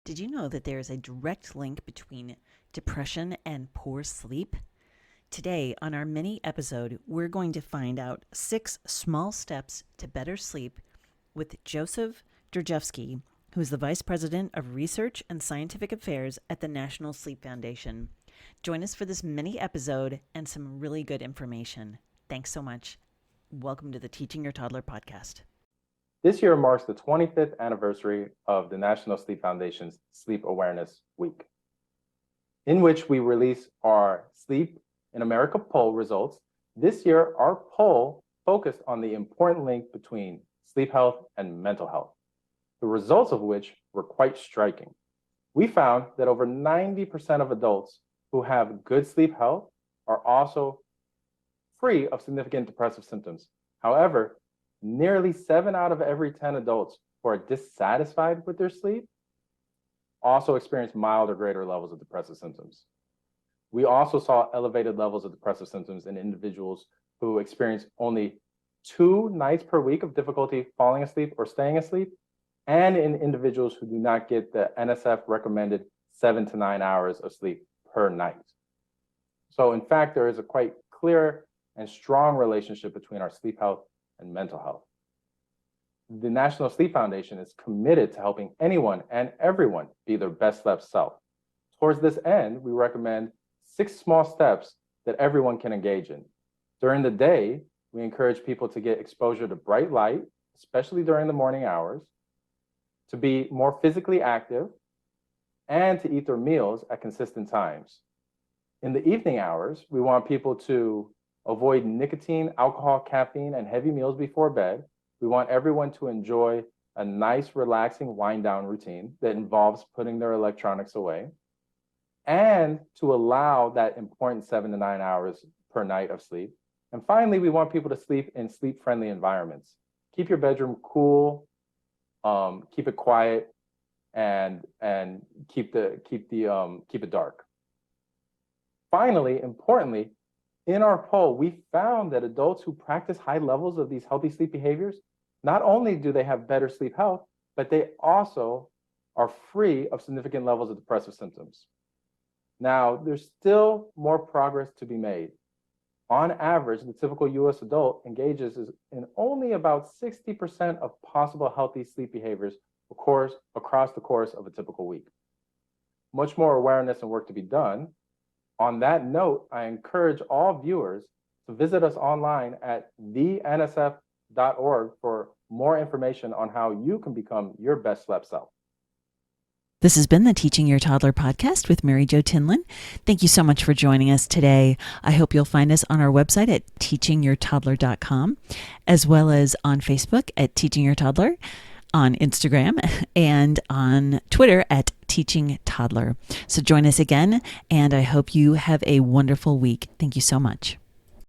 Did you know that there is a direct link between depression and poor sleep? Today, on our mini episode, we're going to find out 6 small steps to better sleep with Joseph Dzierzewski, who is the Vice President of Research and Scientific Affairs at the National Sleep Foundation. Join us for this mini episode and some really good information. Thanks so much. Welcome to the Teaching Your Toddler podcast. This year marks the 25th anniversary of the National Sleep Foundation's Sleep Awareness Week, in which we release our Sleep in America poll results. This year, our poll focused on the important link between sleep health and mental health, the results of which were quite striking. We found that over 90% of adults who have good sleep health are also free of significant depressive symptoms. However, nearly 7 out of every 10 adults who are dissatisfied with their sleep also experience mild or greater levels of depressive symptoms. We also saw elevated levels of depressive symptoms in individuals who experience only 2 nights per week of difficulty falling asleep or staying asleep, and in individuals who do not get the NSF recommended 7 to 9 hours of sleep per night. So in fact, there is a quite clear and strong relationship between our sleep health and mental health. The National Sleep Foundation is committed to helping anyone and everyone be their best slept self. Towards this end, we recommend 6 small steps that everyone can engage in. During the day, we encourage people to get exposure to bright light, especially during the morning hours, to be more physically active, and to eat their meals at consistent times. In the evening hours, we want people to avoid nicotine, alcohol, caffeine, and heavy meals before bed. We want everyone to enjoy a nice, relaxing wind down routine that involves putting their electronics away, and to allow that important 7 to 9 hours per night of sleep. And finally, we want people to sleep in sleep-friendly environments. Keep your bedroom cool, keep it quiet, and keep it dark. Finally, importantly, in our poll, we found that adults who practice high levels of these healthy sleep behaviors, not only do they have better sleep health, but they also are free of significant levels of depressive symptoms. Now, there's still more progress to be made. On average, the typical US adult engages in only about 60% of possible healthy sleep behaviors across the course of a typical week. Much more awareness and work to be done. On that note, I encourage all viewers to visit us online at thensf.org for more information on how you can become your best slept self. This has been the Teaching Your Toddler podcast with Mary Jo Tinlin. Thank you so much for joining us today. I hope you'll find us on our website at teachingyourtoddler.com, as well as on Facebook at Teaching Your Toddler, on Instagram, and on Twitter at Teaching Toddler. So join us again, and I hope you have a wonderful week. Thank you so much.